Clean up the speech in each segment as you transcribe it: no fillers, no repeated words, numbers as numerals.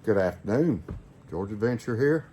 Good afternoon, Georgia Adventure here.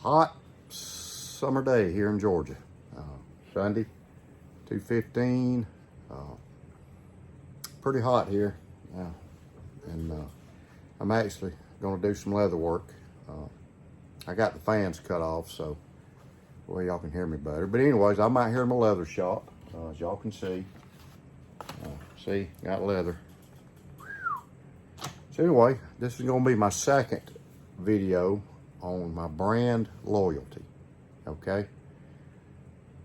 Hot summer day here in Georgia. Sunday, 2:15. Pretty hot here, and I'm actually going to do some leather work. I got the fans cut off, so well y'all can hear me better. But anyways, I'm out here in my leather shop, as y'all can see. See, got leather. So anyway, this is going to be my second video on my brand loyalty, okay?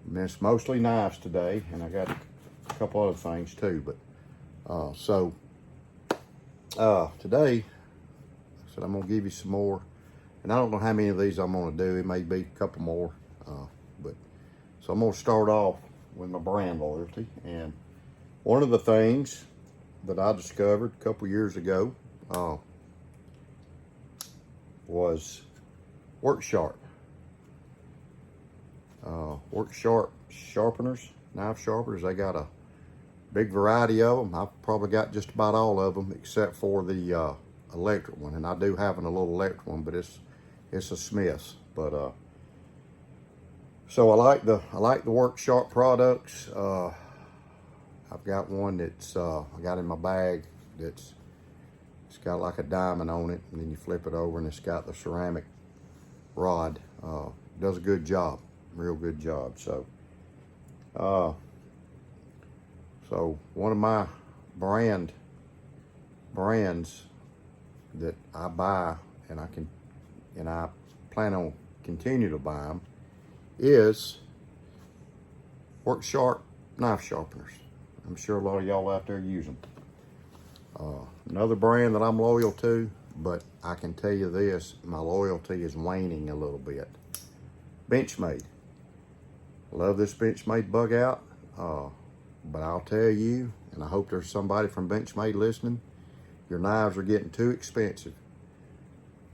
And it's mostly knives today, and I got a couple other things too, but today, I said I'm going to give you some more, and I don't know how many of these I'm going to do. It may be a couple more, so I'm going to start off with my brand loyalty. And one of the things that I discovered a couple years ago was Work Sharp. Work Sharp sharpeners, knife sharpeners. They got a big variety of them. I've probably got just about all of them except for the electric one, and I do have a little electric one, but it's a Smith's. But so I like the Work Sharp products. I've got one that's I got in my bag it's got like a diamond on it, and then you flip it over and it's got the ceramic rod. Does a good job, real good job. So so one of my brands that I buy, and I plan on continue to buy them, is Work Sharp knife sharpeners. I'm sure a lot of y'all out there use them. Another brand that I'm loyal to, but I can tell you this, my loyalty is waning a little bit. Benchmade. Love this Benchmade bug out, but I'll tell you, and I hope there's somebody from Benchmade listening, your knives are getting too expensive.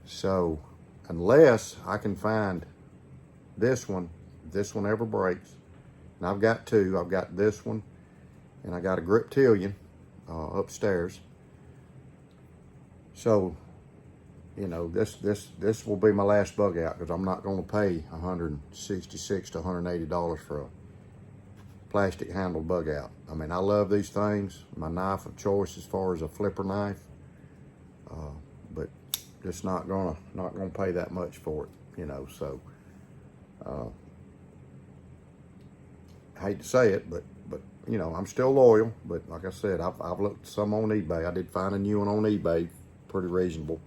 So unless I can find this one, if this one ever breaks, and I've got two, I've got this one, and I got a Griptilian upstairs. So, you know, this will be my last bug out, because I'm not going to pay $166 to $180 for a plastic handled bug out. I mean, I love these things. My knife of choice as far as a flipper knife, but just not gonna pay that much for it, you know. So, I hate to say it, but you know, I'm still loyal. But like I said, I've looked some on eBay. I did find a new one on eBay, pretty reasonable.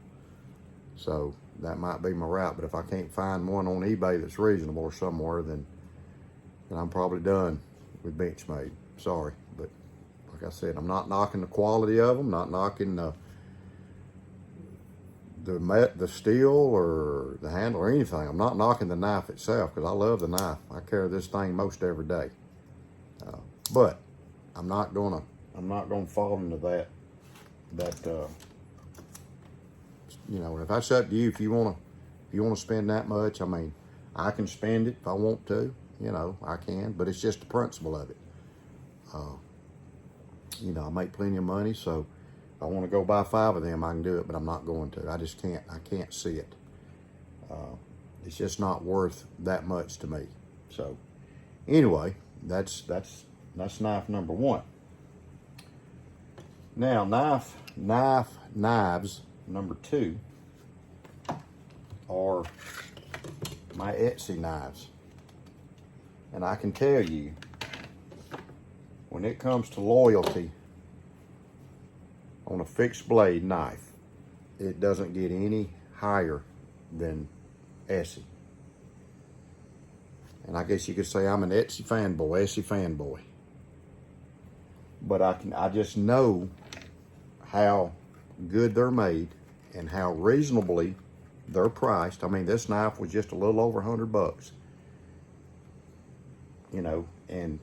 So that might be my route. But if I can't find one on eBay that's reasonable or somewhere, then I'm probably done with Benchmade. Sorry, but like I said, I'm not knocking the quality of them, not knocking the steel or the handle or anything. I'm not knocking the knife itself, because I love the knife. I carry this thing most every day. But I'm not gonna fall into that you know, if that's up to you, if you wanna spend that much, I mean, I can spend it if I want to, you know, I can, but it's just the principle of it. You know, I make plenty of money, so if I want to go buy 5 of them, I can do it, but I'm not going to. I just can't. I can't see it. It's just not worth that much to me. So anyway, that's knife number one. Now knives number 2 are my ESEE knives. And I can tell you, when it comes to loyalty on a fixed blade knife, it doesn't get any higher than ESEE. And I guess you could say I'm an ESEE fanboy. But I just know how good they're made and how reasonably they're priced. I mean, this knife was just a little over $100. You know, and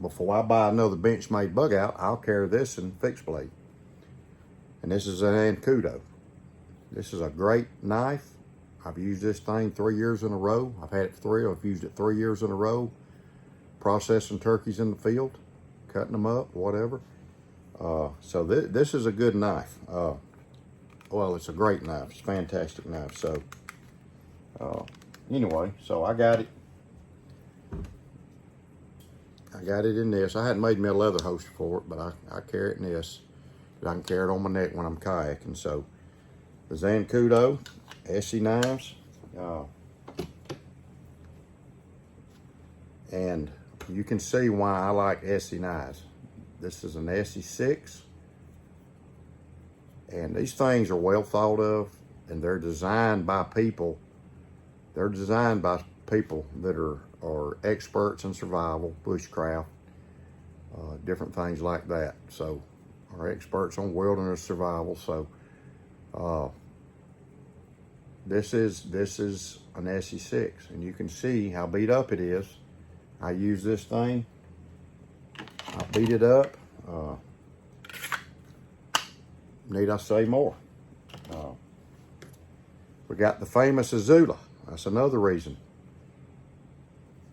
before I buy another Benchmade bug out, I'll carry this in fixed blade. And this is an Ancudo. This is a great knife. I've used this thing 3 years in a row. I've had it for I've used it 3 years in a row, processing turkeys in the field, cutting them up, whatever. So this is a good knife. well, it's a great knife. It's a fantastic knife. So, anyway, so I got it. I got it in this. I hadn't made me a leather holster for it, but I carry it in this. I can carry it on my neck when I'm kayaking. So, the Zancudo ESEE knives. And you can see why I like ESEE knives. This is an ESEE 6. And these things are well thought of, and they're designed by people. They're designed by people that are experts in survival, bushcraft, different things like that. So, are experts on wilderness survival. So, this is an ESEE 6, and you can see how beat up it is. I use this thing. I beat it up. Need I say more? We got the famous Azula. That's another reason.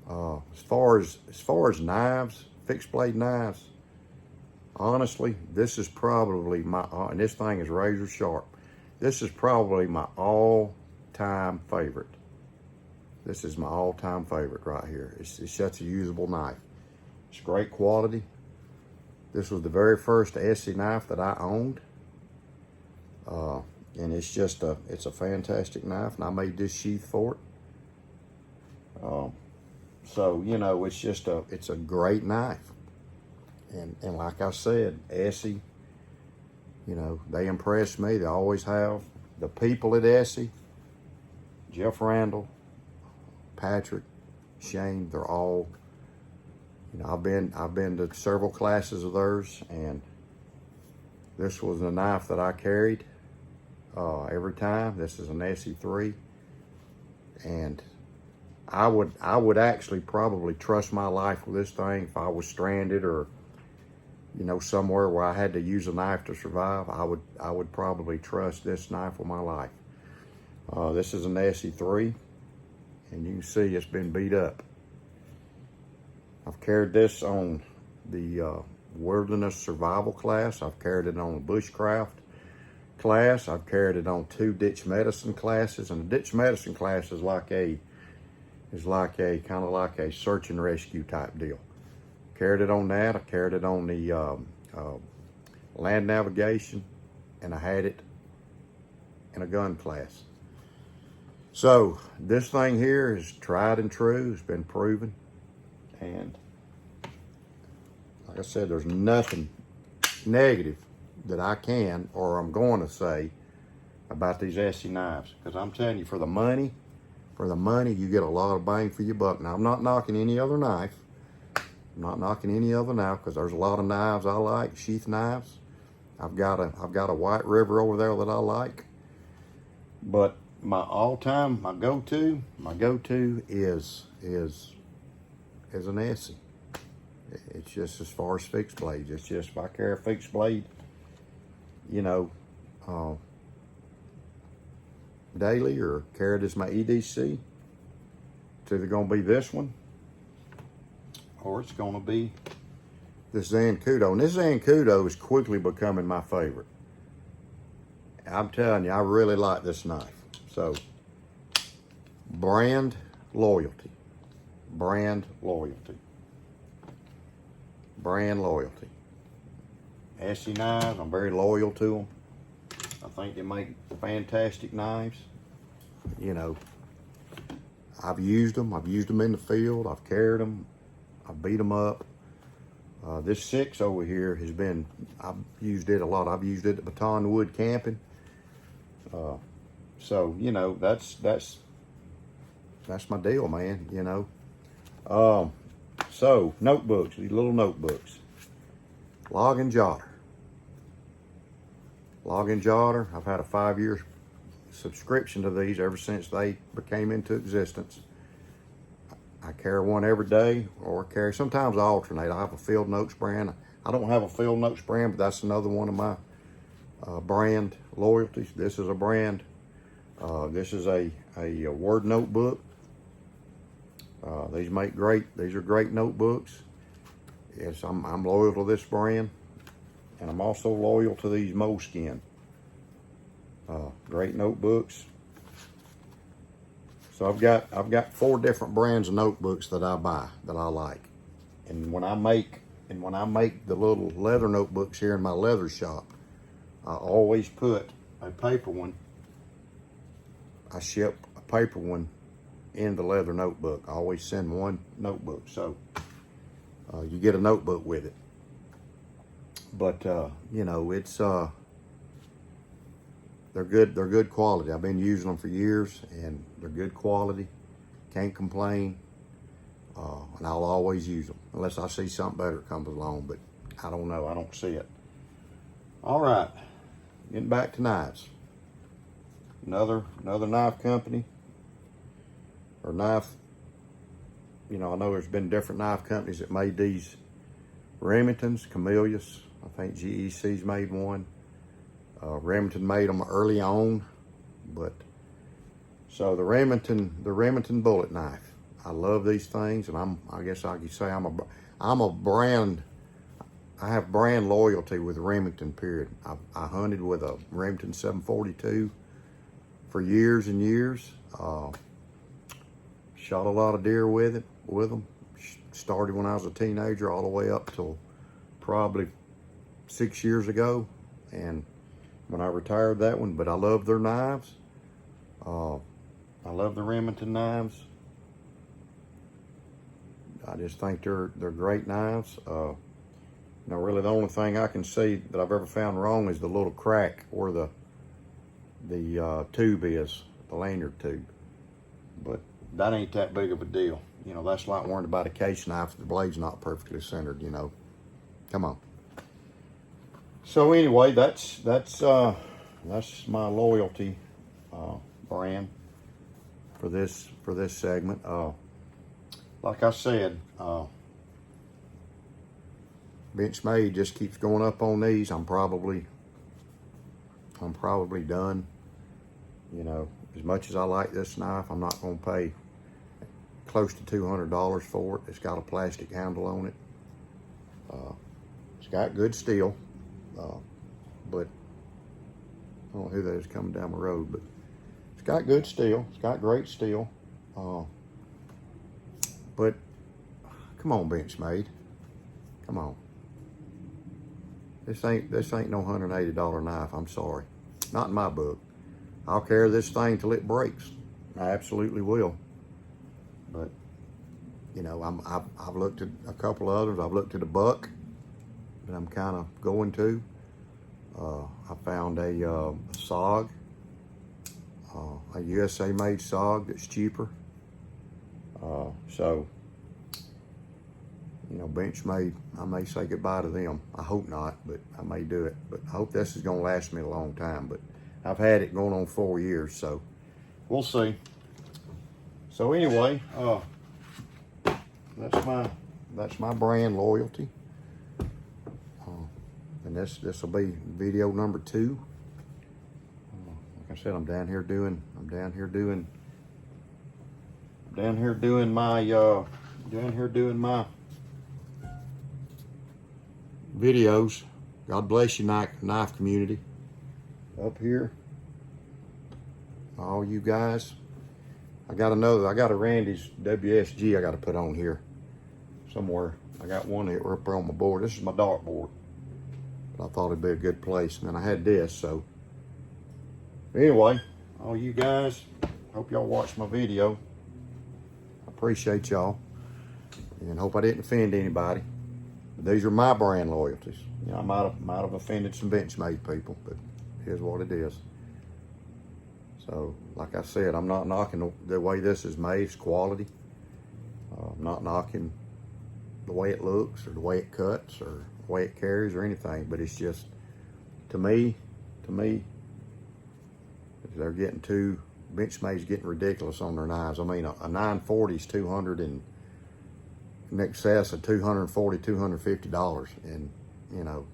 As far as knives, fixed blade knives, honestly, this is probably my and this thing is razor sharp. This is probably my all-time favorite. This is my all-time favorite right here. It's such a usable knife. It's great quality. This was the very first ESEE knife that I owned. And it's a fantastic knife, and I made this sheath for it. So, you know, it's a great knife. And like I said, ESEE, you know, they impress me. They always have. The people at ESEE, Jeff Randall, Patrick, Shane, they're all, you know, I've been to several classes of theirs, and this was a knife that I carried every time. This is an ESEE 3, and I would actually probably trust my life with this thing if I was stranded or, you know, somewhere where I had to use a knife to survive. I would probably trust this knife with my life. This is an ESEE 3, and you can see it's been beat up. I've carried this on the wilderness survival class. I've carried it on a bushcraft class. I've carried it on 2 ditch medicine classes, and the ditch medicine class is like a kind of like a search and rescue type deal. Carried it on that. I carried it on the land navigation, and I had it in a gun class. So this thing here is tried and true. It's been proven, and like I said, there's nothing negative that I can or I'm going to say about these ESEE knives, because I'm telling you, for the money, you get a lot of bang for your buck. Now, I'm not knocking any other knife. I'm not knocking any other knife, because there's a lot of knives I like, sheath knives. I've got a White River over there that I like, but my all-time, my go-to is an ESEE. It's just as far as fixed blades. It's just if I carry a fixed blade, you know, daily, or carry it as my EDC, it's either going to be this one or it's going to be this Zancudo. And this Zancudo is quickly becoming my favorite. I'm telling you, I really like this knife. So, brand loyalty. Brand loyalty. Brand loyalty. ESEE knives, I'm very loyal to them. I think they make fantastic knives. You know, I've used them. I've used them in the field. I've carried them. I've beat them up. This 6 over here has been, I've used it a lot. I've used it at Baton Wood camping. So, you know, that's my deal, man, you know. So, notebooks, these little notebooks. Log and Jotter. Log and Jotter, I've had a 5-year subscription to these ever since they became into existence. I carry one every day, or sometimes I alternate. I have a field notes brand. I don't have a field notes brand, but that's another one of my brand loyalties. This is a brand. This is a Word notebook. These are great notebooks. Yes, I'm loyal to this brand, and I'm also loyal to these Moleskin Great notebooks. So I've got 4 different brands of notebooks that I buy that I like. And when I make the little leather notebooks here in my leather shop, I always put a paper one. I ship a paper one in the leather notebook. I always send one notebook, so you get a notebook with it. But you know, it's they're good quality. I've been using them for years, and they're good quality. Can't complain. And I'll always use them unless I see something better comes along. But I don't know. I don't see it. All right, getting back to knives. Another knife company or knife. You know, I know there's been different knife companies that made these Remingtons, Camellias. I think ESEE's made one. Remington made them early on, but so the Remington bullet knife. I love these things, and I guess I could say I'm a brand. I have brand loyalty with Remington. Period. I hunted with a Remington 742 for years and years. Shot a lot of deer with them. Started when I was a teenager, all the way up till probably 6 years ago, and when I retired that one. But I love their knives. I love the Remington knives. I just think they're great knives. Now, really, the only thing I can see that I've ever found wrong is the little crack where the tube is, the lanyard tube. But that ain't that big of a deal. You know, that's like worrying about a case knife if the blade's not perfectly centered, you know. Come on. So anyway, that's my loyalty brand for this segment. Like I said, Benchmade just keeps going up on these. I'm probably done. You know, as much as I like this knife, I'm not going to pay close to $200 for it. It's got a plastic handle on it. It's got good steel, but I don't know who that is coming down the road, but it's got good steel. It's got great steel. But come on, Benchmade, come on. This ain't no $180 knife. I'm sorry, not in my book. I'll carry this thing till it breaks. I absolutely will. But you know, I've looked at a couple of others. I've looked at a buck that I'm kind of going to. I found a SOG, a USA made SOG that's cheaper. So, you know, Benchmade, I may say goodbye to them. I hope not, but I may do it. But I hope this is gonna last me a long time. But I've had it going on 4 years, so we'll see. So anyway, that's my brand loyalty. And this will be video number 2. Like I said, I'm down here doing my videos. God bless you, knife community up here. All you guys. I got a Randy's WSG I got to put on here somewhere. I got one here up there on my board. This is my dartboard. But I thought it'd be a good place. And then I had this, so. Anyway, all you guys, hope y'all watched my video. I appreciate y'all. And hope I didn't offend anybody. But these are my brand loyalties. You know, I might have offended some Benchmade people, but here's what it is. So, like I said, I'm not knocking the way this is made. It's quality. I'm not knocking the way it looks or the way it cuts or the way it carries or anything, but it's just, to me, they're getting Benchmade's getting ridiculous on their knives. I mean, a 940 is $200 and in excess of $240, $250, and you know,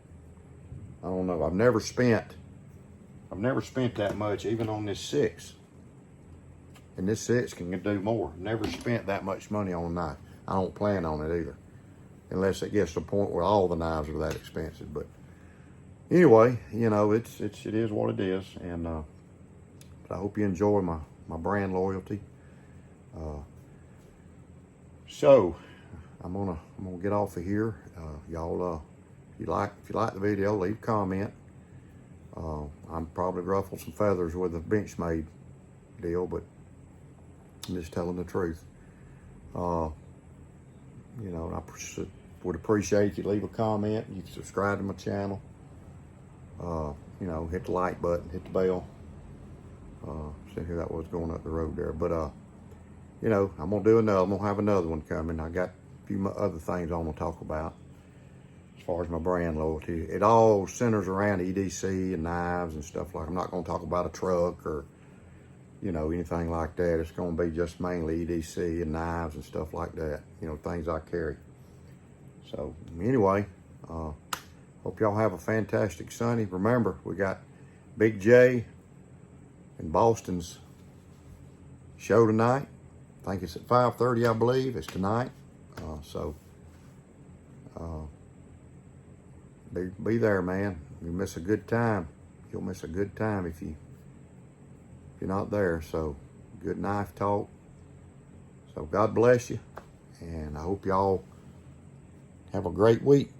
I don't know. I've never spent that much, even on this 6. And this 6 can do more. Never spent that much money on a knife. I don't plan on it either, unless it gets to the point where all the knives are that expensive. But anyway, you know, it is what it is, and I hope you enjoy my brand loyalty. So I'm gonna get off of here. Y'all, if you like the video, leave a comment. I'm probably ruffled some feathers with the Benchmade deal, but I'm just telling the truth. You know, I would appreciate if you leave a comment. You can subscribe to my channel. You know, hit the like button, hit the bell. See here, that was going up the road there. But you know, I'm gonna have another one coming. I got a few other things I'm gonna talk about as far as my brand loyalty. It all centers around EDC and knives and stuff like. I'm not gonna talk about a truck or, you know, anything like that. It's gonna be just mainly EDC and knives and stuff like that. You know, things I carry. So anyway, hope y'all have a fantastic Sunday. Remember, we got Big J in Boston's show tonight. I think it's at 5:30, I believe. It's tonight. Be there, man. You miss a good time. You'll miss a good time if you're not there. So good knife talk. So God bless you, and I hope y'all have a great week.